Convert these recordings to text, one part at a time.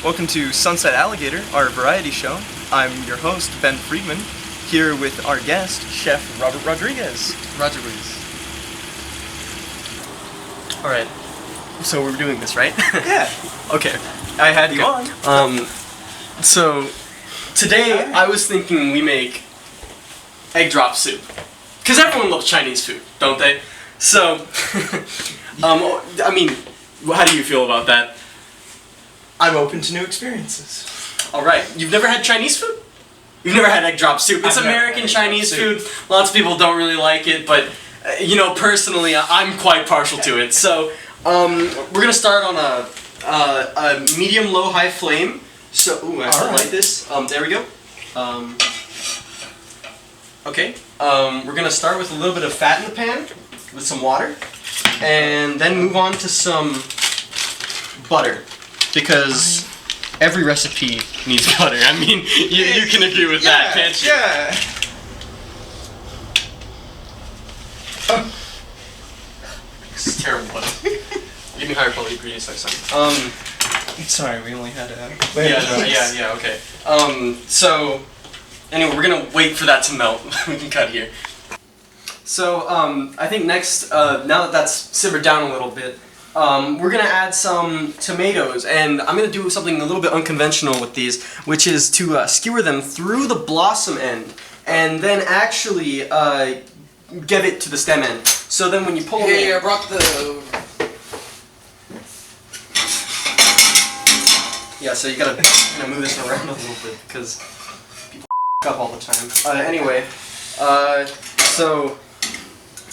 Welcome to Sunset Alligator, our variety show. I'm your host, Ben Freedman, here with our guest, Chef Robert Rodriguez. Rodrigueez. Alright, so we're doing this, right? Yeah. Okay, I had you on. So, today I was thinking we make egg drop soup. Because everyone loves Chinese food, don't they? So, I mean, how do you feel about that? I'm open to new experiences. Alright, you've never had Chinese food? You've never had egg drop soup. It's I've never American had Chinese soup. food. Lots of people don't really like it, but, personally, I'm quite partial to it. So, we're gonna start on a medium, low, high flame. So, ooh, I don't like this. There we go. Okay. We're gonna start with a little bit of fat in the pan with some water, and then move on to some butter, because every recipe needs butter. I mean, you can agree with that, can't you? Yeah. This is terrible butter. Give me higher quality ingredients next time. Sorry, we only had a. Okay. So, anyway, we're gonna wait for that to melt. We can cut here. So, I think next, now that that's simmered down a little bit, we're gonna add some tomatoes, and I'm gonna do something a little bit unconventional with these, which is to skewer them through the blossom end, and then actually give it to the stem end. So then when you pull them in, I brought the. yeah, so you gotta move this around a little bit because people up all the time. Anyway, so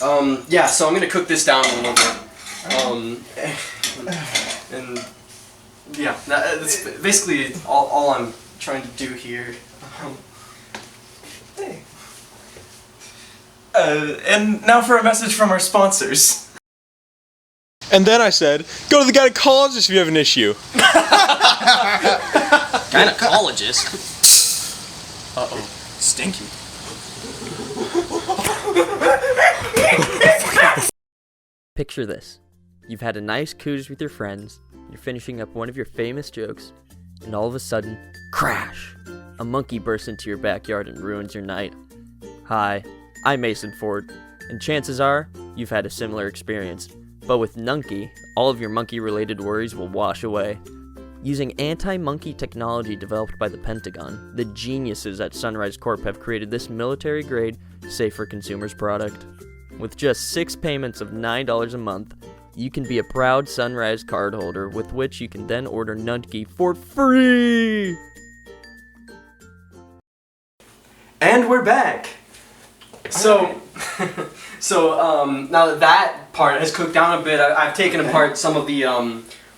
I'm gonna cook this down a little bit. And yeah, that's basically all I'm trying to do here. Hey. And now for a message from our sponsors. And then I said, go to the gynecologist if you have an issue. Gynecologist? Uh-oh. Stinky. Picture this. You've had a nice cooge with your friends, you're finishing up one of your famous jokes, and all of a sudden, crash! A monkey bursts into your backyard and ruins your night. Hi, I'm Mason Ford, and chances are, you've had a similar experience. But with Nunky, all of your monkey-related worries will wash away. Using anti-monkey technology developed by the Pentagon, the geniuses at Sunrise Corp have created this military-grade, safe-for-consumers product. With just 6 payments of $9 a month, you can be a proud Sunrise cardholder with which you can then order Nunky for free! And we're back! So, now that part has cooked down a bit, I've taken apart some of the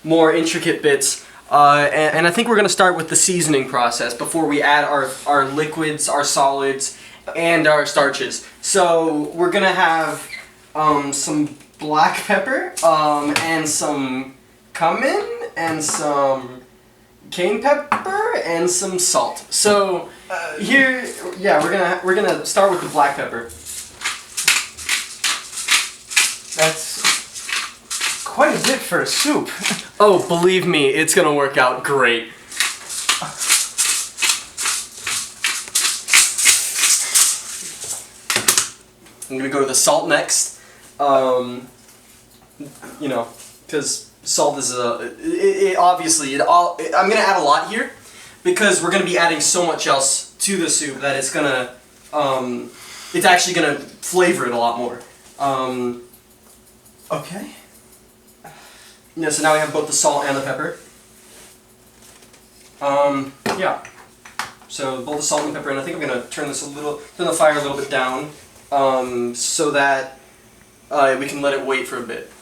more intricate bits, and I think we're going to start with the seasoning process before we add our liquids, our solids, and our starches. So we're going to have some black pepper, and some cumin, and some cayenne pepper, and some salt. So here, yeah, we're gonna start with the black pepper. That's quite a bit for a soup. Oh, believe me, it's gonna work out great. I'm gonna go to the salt next. Because salt is obviously I'm gonna add a lot here because we're gonna be adding so much else to the soup that it's gonna it's actually gonna flavor it a lot more. Okay. Yeah, so now we have both the salt and the pepper. Yeah. So both the salt and pepper, and I think I'm gonna turn the fire a little bit down, so that we can let it wait for a bit.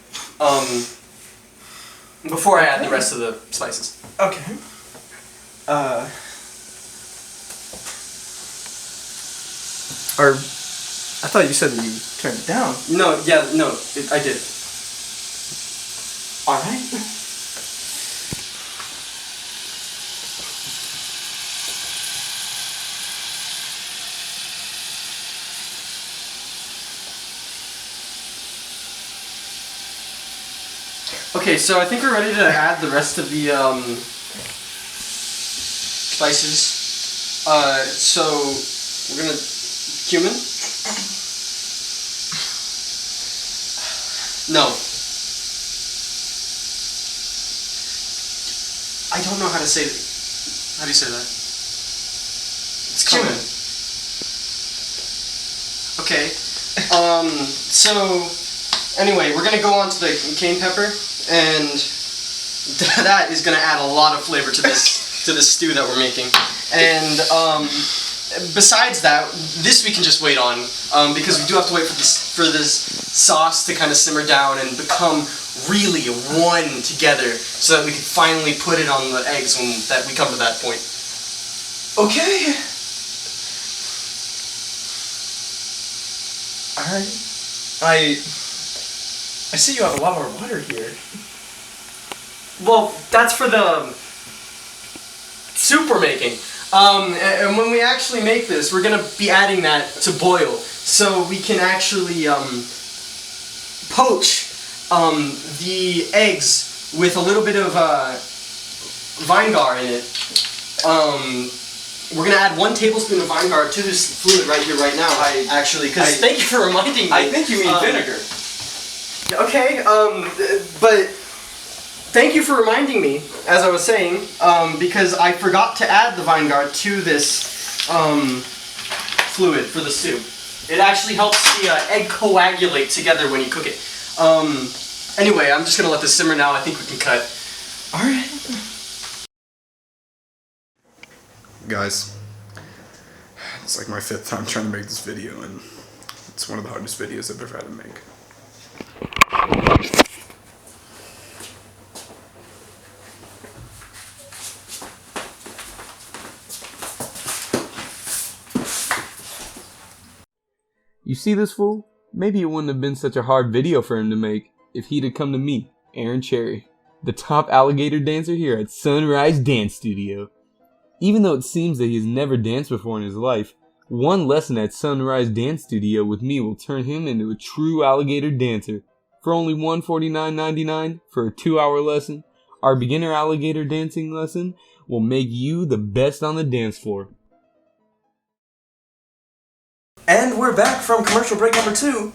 Before I add the rest of the spices. Okay. Or I thought you said that you turned it down. No, yeah, no, I did. All right. Okay, so I think we're ready to add the rest of the spices. So we're gonna cumin. No. I don't know how to say it. How do you say that? It's cumin. Okay. So anyway, we're gonna go on to the cayenne pepper, and that is gonna add a lot of flavor to this stew that we're making. And besides that, this we can just wait on because we do have to wait for this sauce to kind of simmer down and become really one together, so that we can finally put it on the eggs when we come to that point. Okay. Alright. I see you have a lot more water here. Well, that's for the soup we're making. And when we actually make this, we're gonna be adding that to boil, so we can actually poach the eggs with a little bit of vinegar in it. We're gonna add 1 tablespoon of vinegar to this fluid right here, right now. Thank you for reminding me. I think you mean vinegar. Okay, but thank you for reminding me, as I was saying, because I forgot to add the vinegar to this fluid for the stew. It actually helps the egg coagulate together when you cook it. Anyway, I'm just gonna let this simmer now. I think we can cut. Alright. Guys, it's like my 5th time trying to make this video, and it's one of the hardest videos I've ever had to make. You see this fool? Maybe it wouldn't have been such a hard video for him to make if he'd have come to me, Aaron Cherry, the top alligator dancer here at Sunrise Dance Studio. Even though it seems that he has never danced before in his life, one lesson at Sunrise Dance Studio with me will turn him into a true alligator dancer. For only $149.99 for a 2-hour lesson, our beginner alligator dancing lesson will make you the best on the dance floor. And we're back from commercial break number 2.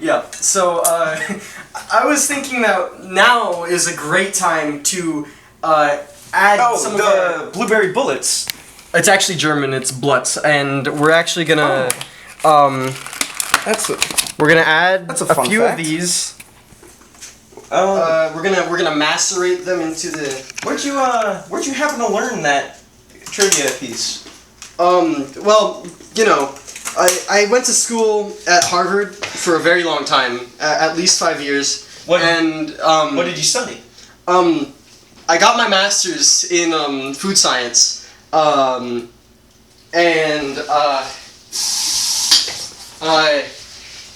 Yeah, so I was thinking that now is a great time to add some of our... blueberry bullets. It's actually German, it's Blutz, and we're actually gonna we're gonna add That's a a fun few fact. of these. We're gonna macerate them into the... Where'd you happen to learn that trivia piece? Well, you know, I went to school at Harvard for a very long time, at least 5 years. What did you study? I got my master's in food science,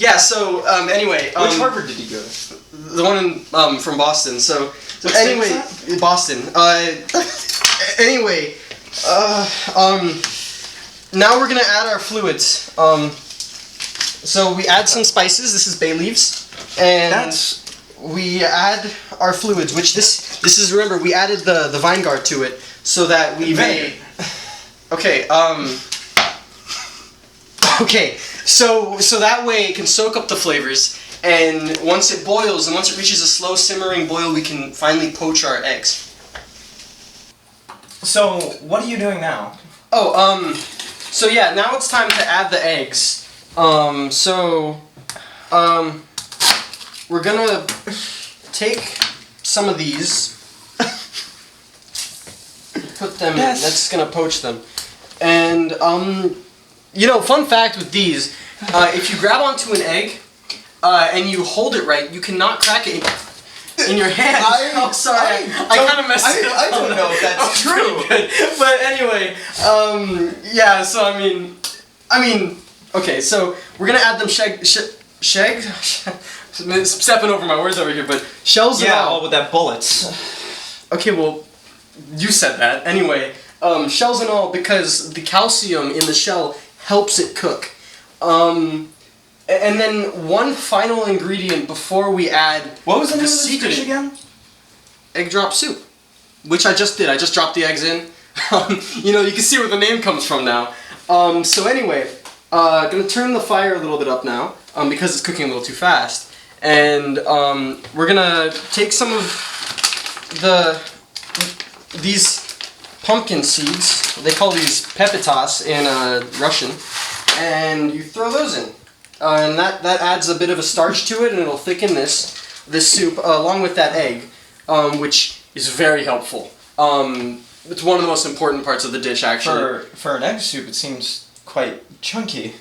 yeah. So anyway, Which Harvard did you go to? the one from Boston. So What anyway, state was Boston. Anyway, now we're gonna add our fluids. So we add some spices. This is bay leaves, and we add our fluids. Which this is, remember, we added the vinegar to it so that we may. Okay. Okay. So that way it can soak up the flavors, and once it boils and once it reaches a slow simmering boil, we can finally poach our eggs. So, what are you doing now? So yeah, now it's time to add the eggs. We're gonna take some of these, put them in, that's gonna poach them. And, you know, fun fact with these, if you grab onto an egg, and you hold it right, you cannot crack it in your hand. I kind of messed it up. I don't know if that's true. But anyway, yeah, so I mean, okay, so we're gonna add them stepping over my words over here, but shells and all. Yeah, with that bullets. Okay, well, you said that. Anyway, shells and all, because the calcium in the shell helps it cook. And then one final ingredient before we add... What was the name of this dish again? Egg drop soup. which I just did. I just dropped the eggs in. You know, you can see where the name comes from now. So anyway, gonna turn the fire a little bit up now because it's cooking a little too fast. And we're gonna take some of these pumpkin seeds. They call these pepitas in Russian, and you throw those in, and that adds a bit of a starch to it, and it'll thicken this soup along with that egg, which is very helpful. It's one of the most important parts of the dish, actually. For an egg soup, it seems quite chunky.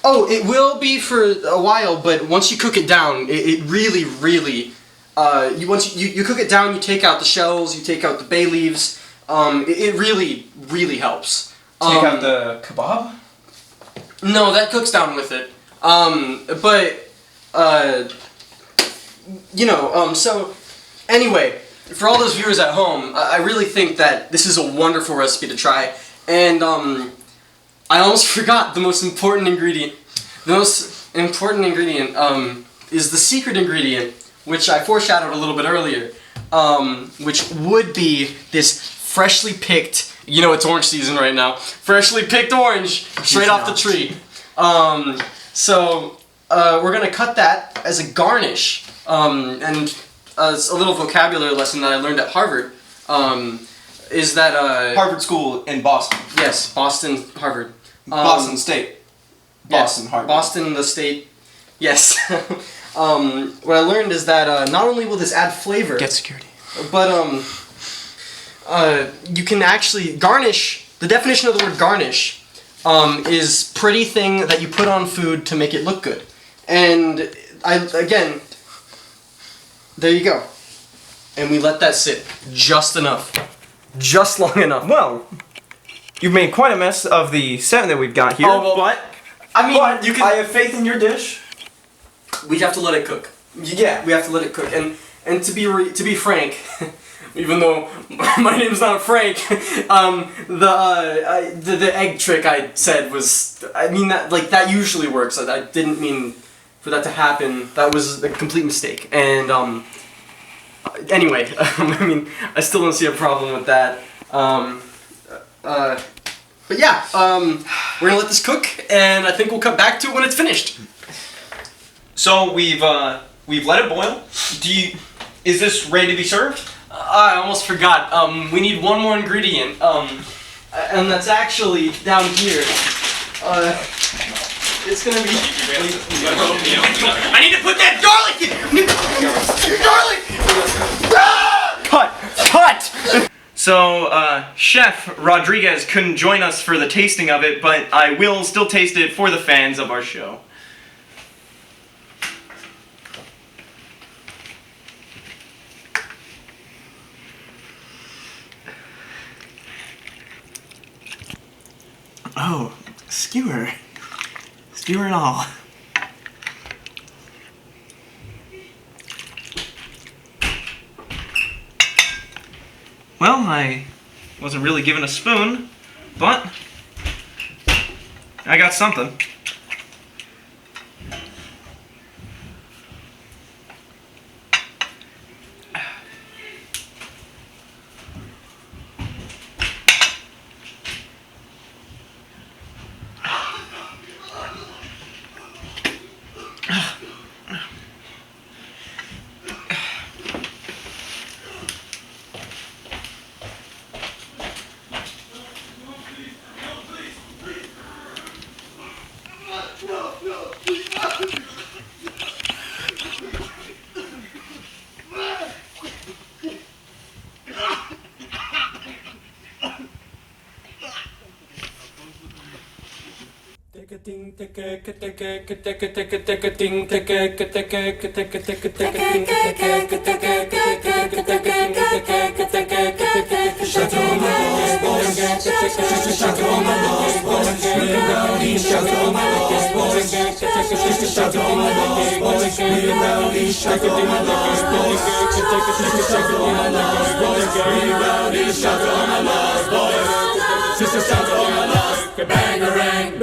Oh, it will be for a while, but once you cook it down, it really, really. Once you cook it down, you take out the shells, you take out the bay leaves. It really, really helps. Take out the kebab? No, that cooks down with it. So anyway, for all those viewers at home, I really think that this is a wonderful recipe to try. And I almost forgot the most important ingredient. The most important ingredient is the secret ingredient, which I foreshadowed a little bit earlier, which would be this freshly picked, you know it's orange season right now, freshly picked orange straight off the tree. So we're going to cut that as a garnish, and it's a little vocabulary lesson that I learned at Harvard, is that... Harvard School in Boston. Yes, Boston, Harvard. Boston State. Boston, yes, Harvard. Boston, the state. Yes. What I learned is that not only will this add flavor... Get security. But you can actually garnish. The definition of the word garnish is pretty thing that you put on food to make it look good. And again, there you go. And we let that sit just enough, just long enough. Well, you've made quite a mess of the set that we've got here. Oh, well, but I mean, you can. I have faith in your dish. We have to let it cook. Yeah, we have to let it cook. And to be frank. Even though my name's not Frank, the egg trick I said was, I mean that usually works. I didn't mean for that to happen. That was a complete mistake. And anyway, I mean I still don't see a problem with that. But yeah, we're gonna let this cook, and I think we'll come back to it when it's finished. So we've let it boil. Is this ready to be served? I almost forgot. We need one more ingredient, and that's actually down here. It's gonna be. I need to put that garlic in. Garlic. Cut. So, Chef Rodriguez couldn't join us for the tasting of it, but I will still taste it for the fans of our show. Oh, skewer. Skewer and all. Well, I wasn't really given a spoon, but I got something. Bang-a-rang,